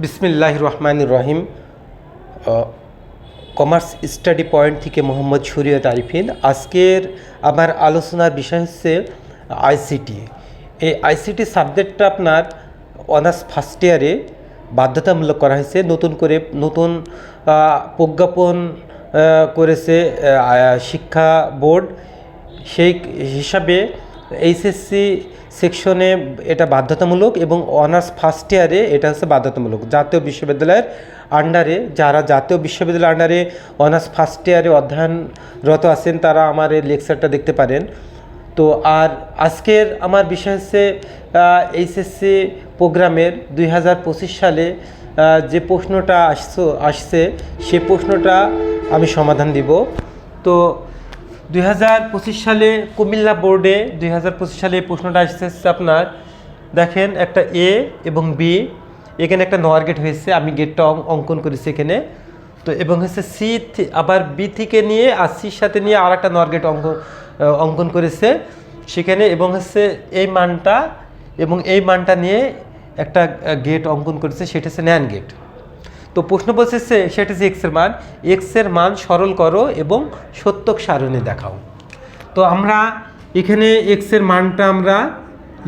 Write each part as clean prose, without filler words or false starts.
বিসমিল্লাহির রহমানির রহিম। Commerce study point থেকে মোহাম্মদ শরীয়ত আরিফিন। আজকের আমার আলোচনার বিষয় হচ্ছে আইসিটি। এই আইসিটি সাবজেক্টটা আপনার অনার্স ফার্স্ট ইয়ারে বাধ্যতামূলক করা হয়েছে, নতুন প্রজ্ঞাপন করেছে শিক্ষা বোর্ড। সেই হিসাবে এইচএসসি সেকশনে এটা বাধ্যতামূলক এবং অনার্স ফার্স্ট ইয়ারে এটা হচ্ছে বাধ্যতামূলক। জাতীয় বিশ্ববিদ্যালয়ের আন্ডারে যারা জাতীয় বিশ্ববিদ্যালয়ের আন্ডারে অনার্স ফার্স্ট ইয়ারে অধ্যয়নরত আছেন তারা আমার এই লেকচারটা দেখতে পারেন। তো আর আজকের আমার বিষয় হচ্ছে এইচএসসি প্রোগ্রামের 2025 সালে যে প্রশ্নটা আসছে সে প্রশ্নটা আমি সমাধান দিব। তো 2025 সালে কুমিল্লা বোর্ডে 2025 সালে এই প্রশ্নটা আসছে আপনার, দেখেন একটা এ এবং বি, এখানে একটা নর গেট হয়েছে, আমি গেটটা অঙ্কন করেছি এখানে। তো এবং হচ্ছে সি আবার বি থেকে নিয়ে আর সির সাথে নিয়ে আর একটা নর গেট অঙ্কন করেছে সেখানে, এবং হচ্ছে এই মানটা এবং এই মানটা নিয়ে একটা গেট অঙ্কন করেছে, সেটা হচ্ছে ন্যান গেট। তো প্রশ্ন বলছে সেটা হচ্ছে এক্সের মান সরল করো এবং সত্যক সারণী দেখাও। তো আমরা এখানে এক্সের মানটা আমরা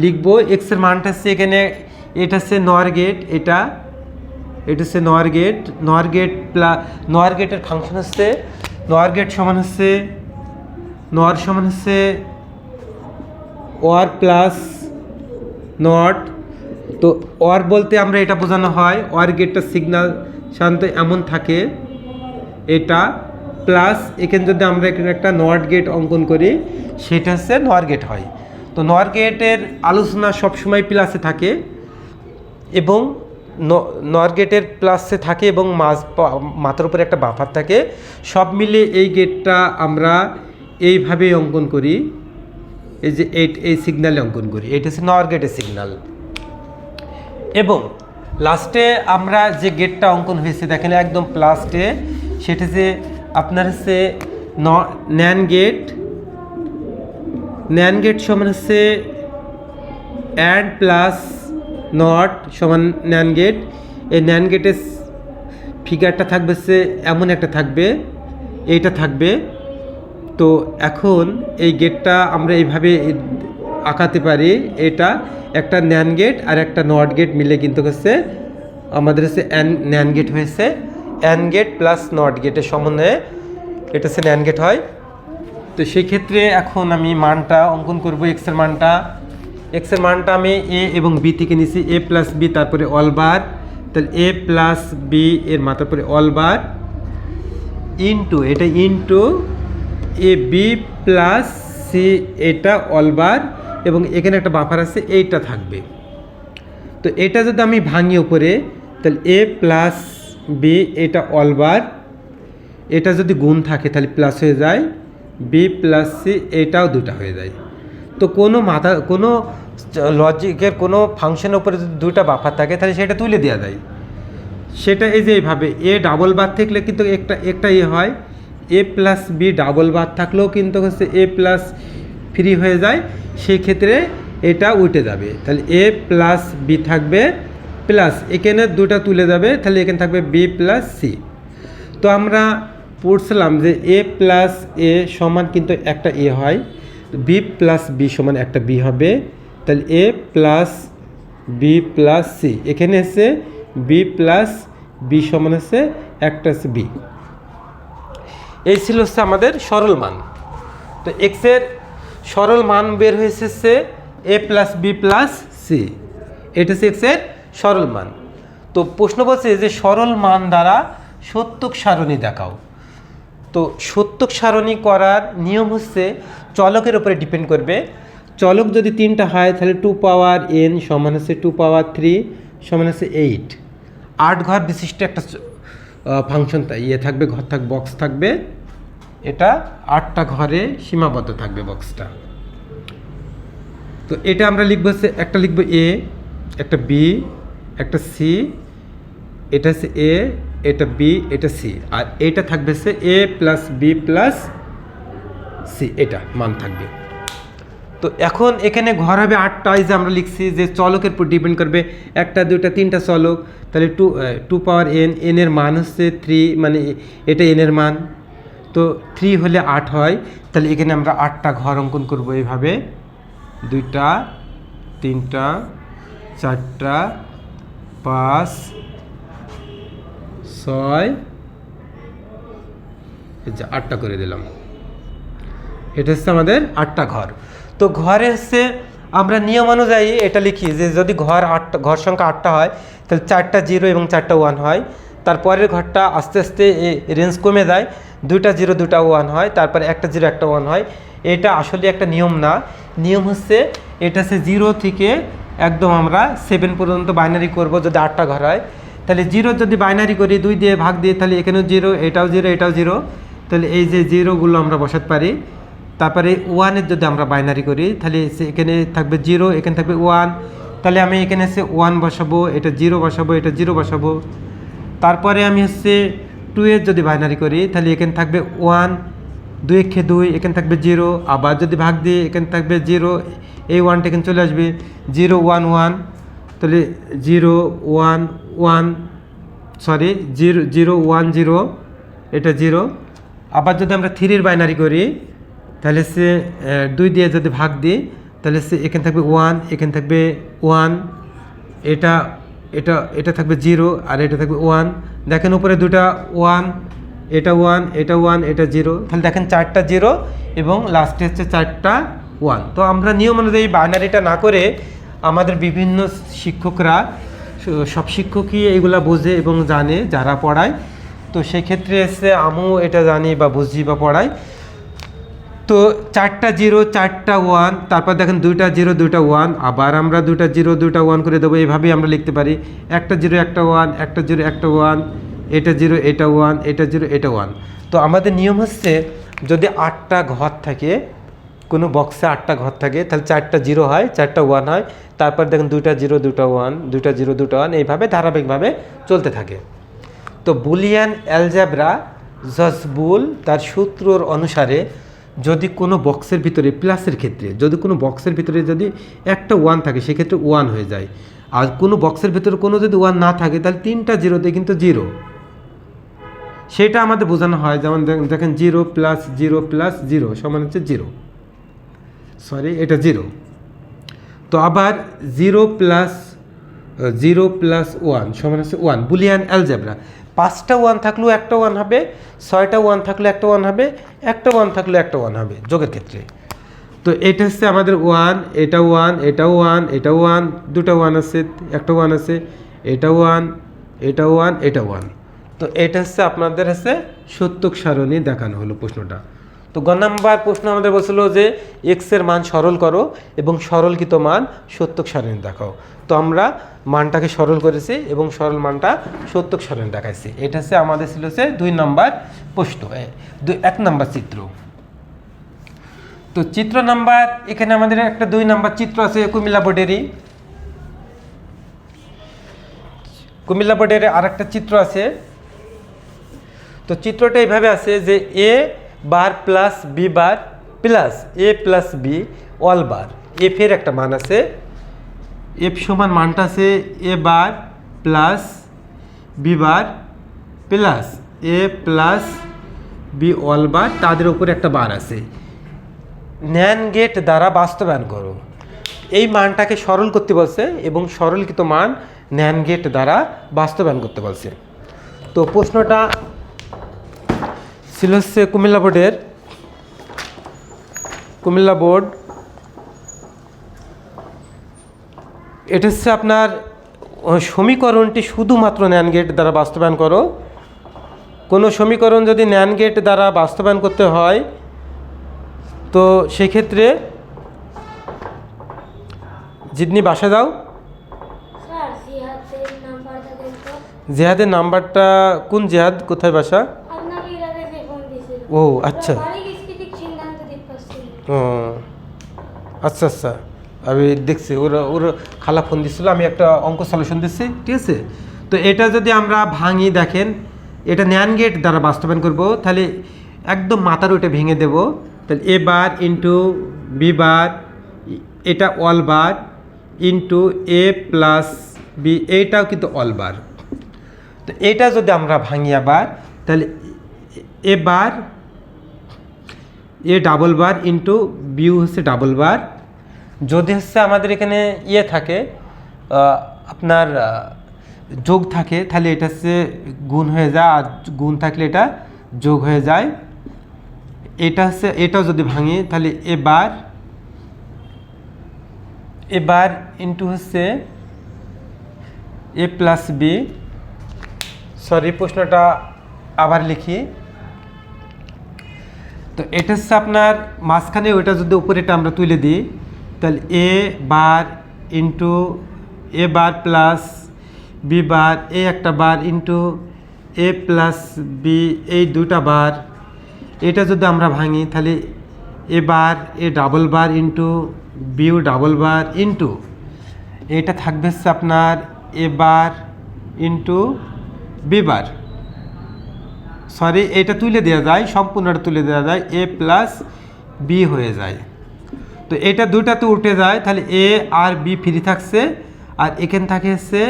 লিখব। এক্সের মানটা হচ্ছে এখানে, এটা হচ্ছে নর গেট, এটা হচ্ছে নর গেট। নর গেটের ফাংশন হচ্ছে নর গেট সমান হচ্ছে ওয়ার প্লাস নট। তো ওয়ার বলতে আমরা এটা বোঝানো হয়, ওয়ার গেটটা সিগন্যাল সাধারণত এমন থাকে, এটা প্লাস এখানে যদি আমরা এখানে একটা নট গেট অঙ্কন করি সেটা হচ্ছে নর গেট হয়। তো নর গেটের আলোচনা সবসময় প্লাসে থাকে এবং নর গেটের প্লাসে থাকে এবং মাথার উপরে একটা বাফার থাকে। সব মিলে এই গেটটা আমরা এইভাবে অঙ্কন করি, এই যে এই সিগন্যালে অঙ্কন করি, এটা হচ্ছে নর গেটের সিগন্যাল। এবং লাস্টে আমরা যে গেটটা অঙ্কন হয়েছে দেখেন একদম লাস্টে, সেটা যে আপনার হচ্ছে ন্যান গেট সমান হচ্ছে অ্যান্ড প্লাস নট সমান ন্যান গেট। এই ন্যান গেটের ফিগারটা থাকবে হচ্ছে এমন একটা থাকবে, এইটা থাকবে। তো এখন এই গেটটা আমরা এইভাবে আঁকাতে পারি, এটা একটা ন্যান গেট আর একটা নট গেট মিলে কিন্তু হচ্ছে আমাদের হচ্ছে ন্যান গেট হয়েছে। অ্যান গেট প্লাস নট গেটের সমন্বয়ে এটা হচ্ছে ন্যান গেট হয়। তো সেই ক্ষেত্রে এখন আমি মানটা অঙ্কন করব। এক্সের মানটা আমি এ এবং বি থেকে নিছি, এ প্লাস বি, তারপরে অল বার, তাহলে এ প্লাস বি এর মাথার পরে all bar into A B plus C, এটা অল বার এবং এখানে একটা বাফার আছে, এইটা থাকবে। তো এটা যদি আমি ভাঙি উপরে, তাহলে এ প্লাস বি এটা অল বার, এটা যদি গুণ থাকে তাহলে প্লাস হয়ে যায়, বি প্লাস সি এটাও দুটা হয়ে যায়। তো কোনো লজিকের কোনো ফাংশনের উপরে যদি দুইটা বাফার থাকে তাহলে সেটা তুলে দেওয়া যায়। সেটা এই যে এইভাবে এ ডাবল বার থাকলে কিন্তু একটা হয়, এ প্লাস বি ডাবল বার থাকলেও কিন্তু হচ্ছে এ প্লাস ফ্রি হয়ে যায়, সেই ক্ষেত্রে এটা উঠে যাবে। তাহলে এ প্লাস বি থাকবে প্লাস এখানে দুটা তুলে যাবে, তাহলে এখানে থাকবে বি প্লাস সি। তো আমরা পড়ছিলাম যে এ প্লাস এ সমান কিন্তু একটা এ হয়, বি প্লাস বি সমান একটা বি হবে, তাহলে এ প্লাস বি প্লাস সি, এখানে এসে বি প্লাস বি সমান হচ্ছে একটা হচ্ছে বি। এই ছিল হচ্ছে আমাদের সরল মান। তো এক্সের সরল মান বের হয়েছে এ প্লাস বি প্লাস সি, এটা হচ্ছে এক্সের সরল মান। তো প্রশ্ন বলছে যে সরল মান দ্বারা সত্যক সারণী দেখাও। তো সত্যক সারণী করার নিয়ম হচ্ছে চলকের উপরে ডিপেন্ড করবে। চলক যদি 3টা হয় তাহলে 2 পাওয়ার n সমান হচ্ছে 2 পাওয়ার 3 সমান হচ্ছে 8। 8 ঘর বিশিষ্ট একটা ফাংশন থাকবে, ঘর থাকবে, বক্স থাকবে, এটা 8টা ঘরে সীমাবদ্ধ থাকবে বক্সটা। তো এটা আমরা লিখবো হচ্ছে একটা লিখবো এ, একটা বি, একটা সি, এটা হচ্ছে এ, এটা বি, এটা সি, আর এটা থাকবে হচ্ছে এ প্লাস বি প্লাস সি, এটা মান থাকবে। তো এখন এখানে ঘর হবে 8টা, এই যে আমরা লিখছি যে চলকের উপর ডিপেন্ড করবে, 1টা 2টা 3টা চলক, তাহলে টু পাওয়ার এন, এনের মান হচ্ছে 3, মানে এটা এনের মান, তো 3 হলে 8 হয়, তাহলে এখানে আমরা 8টা ঘর অঙ্কন করব এইভাবে, 2টা 3টা 4টা 5 6, এই যে 8টা করে দিলাম। এটা হচ্ছে আমাদের 8টা ঘর। তো ঘরে হচ্ছে আমরা নিয়ম অনুযায়ী এটা লিখি যে যদি ঘর সংখ্যা 8টা হয় তাহলে 4টা 0 এবং 4টা 1 হয়, তারপরের ঘরটা আস্তে আস্তে রেঞ্জ কমে যায়, 2টা 0 2টা 1 হয়, তারপরে 1টা 0 1টা 1 হয়। এটা আসলে একটা নিয়ম না, নিয়ম হচ্ছে এটা হচ্ছে 0 থেকে একদম আমরা 7 পর্যন্ত বাইনারি করব যদি 8টা ঘর হয়। তাহলে 0 যদি বাইনারি করি 2 দিয়ে ভাগ দিয়ে, তাহলে এখানেও 0, এটাও 0, এটাও 0, তাহলে এই যে 0গুলো আমরা বসাতে পারি। তারপরে 1-এর যদি আমরা বাইনারি করি তাহলে এখানে থাকবে 0, এখানে থাকবে 1, তাহলে আমি এখানে হচ্ছে 1 বসাবো, এটা 0 বসাবো, এটা 0 বসাবো। তারপরে আমি হচ্ছে 2-এর যদি বাইনারি করি তাহলে এখানে থাকবে 1, 2 একে 2, এখানে থাকবে 0, আবার যদি ভাগ দিয়ে এখানে থাকবে 0, এই 1টা এখানে চলে আসবে, 0 1 1, তাহলে 0 1 1, সরি 0 0 1 0, এটা 0। আবার যদি আমরা 3-এর বাইনারি করি তাহলে সে 2 দিয়ে যদি ভাগ দিই তাহলে সে এখানে থাকবে 1, এখানে থাকবে 1, এটা এটা এটা থাকবে 0 আর এটা থাকবে 1। দেখেন উপরে দুটা 1, এটা 1, এটা 1, এটা 0, তাহলে দেখেন 4টা 0 এবং লাস্টে হচ্ছে 4টা 1। তো আমরা নিয়ম অনুযায়ী বাইনারিটা না করে আমাদের বিভিন্ন শিক্ষকরা, সব শিক্ষকই এইগুলা বোঝে এবং জানে যারা পড়ায়, তো সেক্ষেত্রে এসে আমিও এটা জানি বা বুঝি বা পড়াই। তো 4টা 0 4টা 1, তারপর দেখেন 2টা 0 2টা 1, আবার আমরা 2টা 0 2টা 1 করে দেবো, এইভাবেই আমরা লিখতে পারি। 1টা 0 1টা 1, 1টা 0 1টা 1, এটা 0 এটা 1, এটা 0 এটা 1। তো আমাদের নিয়ম হচ্ছে যদি 8টা ঘর থাকে, কোনো বক্সে 8টা ঘর থাকে, তাহলে 4টা 0 হয়, 4টা 1 হয়, তারপর দেখেন 2টা 0 2টা 1, 2টা 0 2টা 1, এইভাবে ধারাবাহিকভাবে চলতে থাকে। তো বুলিয়ান অ্যালজেব্রা জজবুল তার সূত্রর অনুসারে যদি কোনো বক্সের ভিতরে প্লাসের ক্ষেত্রে যদি কোনো বক্সের ভিতরে যদি একটা 1 থাকে সেক্ষেত্রে 1 হয়ে যায়, আর কোনো বক্সের ভিতরে কোনো যদি 1 না থাকে তাহলে 3টা 0তে কিন্তু 0, সেটা আমাদের বোঝানো হয়। যেমন দেখেন 0 প্লাস 0 প্লাস 0 সমান হচ্ছে 0, সরি এটা 0। তো আবার 0 প্লাস 1 সমান হচ্ছে 1, বুলিয়ান অ্যালজেব্রা। 5টা 1 থাকলেও একটা 1 হবে, 6টা 1 থাকলে একটা 1 হবে, একটা 1 থাকলে একটা 1 হবে যোগের ক্ষেত্রে। তো এটা হচ্ছে আমাদের 1, এটা 1, এটা 1, এটা 1, দুটো 1 আছে, একটা 1 আছে, এটা 1, এটা 1, এটা 1। তো এটা হচ্ছে আপনাদের হচ্ছে সত্যক সারণী দেখানো হলো প্রশ্নটা। তো গ নাম্বার প্রশ্ন আমাদের বলছিল যে এক্সের মান সরল করো এবং সরলকৃত মান সত্যক সারণী দেখাও। তো আমরা মানটাকে সরল করেছি এবং সরল মানটা সত্যক সারণী দেখাইছি। এটা হচ্ছে আমাদের ছিল হচ্ছে 2 নম্বর প্রশ্ন, 1 নম্বর চিত্র। তো চিত্র নাম্বার এখানে আমাদের একটা 2 নম্বর চিত্র আছে কুমিল্লা বোর্ডেরই। কুমিল্লা বোর্ডের আর একটা চিত্র আছে। তো চিত্রটা এইভাবে আছে যে এ বার প্লাস বি বার প্লাস এ প্লাস বি অল বার, এফের একটা মান আছে, এফ সমান মানটা আছে এ বার প্লাস বি বার প্লাস এ প্লাস বি অল বার, তাদের উপরে একটা বার আছে। ন্যান গেট দ্বারা বাস্তবায়ন করো, এই মানটাকে সরল করতে বলছে এবং সরলকৃত মান ন্যান গেট দ্বারা বাস্তবায়ন করতে বলছে। তো প্রশ্নটা ছিল হচ্ছে কুমিল্লা বোর্ডের, কুমিল্লা বোর্ড, এটা হচ্ছে আপনার সমীকরণটি শুধুমাত্র ন্যান গেট দ্বারা বাস্তবায়ন করো। কোনো সমীকরণ যদি ন্যান গেট দ্বারা বাস্তবায়ন করতে হয় তো সেক্ষেত্রে জিদনি বাসা দাও, জেহাদের নাম্বারটা কোন জেহাদ, কোথায় বাসা? ও আচ্ছা, ও আচ্ছা আচ্ছা, আমি দেখছি ওর খালা ফোন দিচ্ছিলো, আমি একটা অঙ্ক সলিউশন দিচ্ছি, ঠিক আছে। তো এটা যদি আমরা ভাঙি, দেখেন এটা ন্যান গেট দ্বারা বাস্তবায়ন করব, তাহলে একদম মাথার ওটা ভেঙে দেব, তাহলে এ বার ইন্টু বি বার এটা all bar into a plus B, এইটাও কিন্তু অল বার। তো এটা যদি আমরা ভাঙি আবার, তাহলে এ বার এ ডাবল বার ইন্টু বি হচ্ছে ডাবল বার। যদি হচ্ছে আমাদের এখানে ইয়ে থাকে আপনার যোগ থাকে, তাহলে এটা হচ্ছে গুণ হয়ে যায়, আর গুণ থাকলে এটা যোগ হয়ে যায়। এটা হচ্ছে, এটাও যদি ভাঙি তাহলে এবার ইন্টু হচ্ছে এ প্লাস বি। সরি, প্রশ্নটা আবার লিখি। তো এটা হচ্ছে আপনার মাঝখানে, ওইটা যদি উপরেটা আমরা তুলে দিই, তাহলে এ bar into a bar plus b bar, a একটা bar into a plus b, এই দুটা বার। এটা যদি আমরা ভাঙি তাহলে এ বার এ double bar into b double bar into এটা থাকবে হচ্ছে আপনার a bar into b bar. Sorry, এটা তুলে দেওয়া যায়, সম্পূর্ণটা তুলে দেওয়া যায়, এ প্লাস বি হয়ে যায়। তো এটা দুটাতে উঠে যায়, তাহলে এ আর বি ফ্রি থাকছে, আর এখানে থাকে হচ্ছে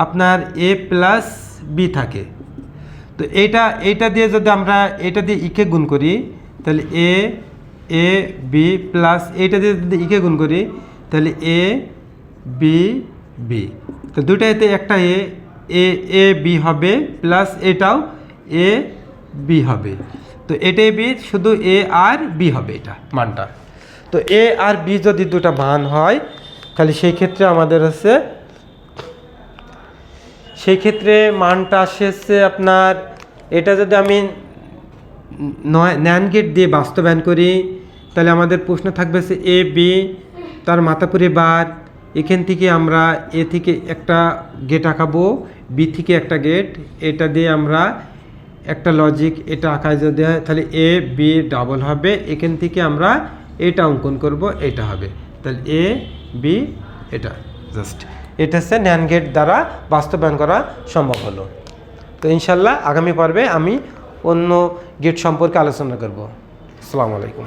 আপনার এ প্লাস বি থাকে। তো এইটা দিয়ে যদি আমরা এটা দিয়ে ইকে গুণ করি, তাহলে এ বি প্লাস এইটা দিয়ে যদি ইকে গুণ করি, তাহলে এ বি বি। তো দুটাতে একটা এ বি হবে, প্লাস এটাও এ বি হবে। তো এটাই বি, শুধু এ আর বি হবে এটা মানটা। তো এ আর বি যদি দুটা মান হয়, তাহলে সেই ক্ষেত্রে আমাদের হচ্ছে, সেই ক্ষেত্রে মানটা আসছে আপনার, এটা যদি আমি ন্যান্ড গেট দিয়ে বাস্তবায়ন করি, তাহলে আমাদের প্রশ্ন থাকবে সে এ বি, তার মাথাপুরি বার, এখান থেকে আমরা এ থেকে একটা গেট আঁকাবো, বি থেকে একটা গেট, এটা দিয়ে আমরা একটা লজিক এটা আঁকা যদি হয়, তাহলে এ বি ডাবল হবে, এখান থেকে আমরা এটা অঙ্কন করব, এটা হবে। তাহলে এ বি, এটা জাস্ট এটা হচ্ছে ন্যান্ড গেট দ্বারা বাস্তবায়ন করা সম্ভব হলো। তো ইনশাল্লাহ আগামী পর্বে আমি অন্য গেট সম্পর্কে আলোচনা করব। আসসালামু আলাইকুম।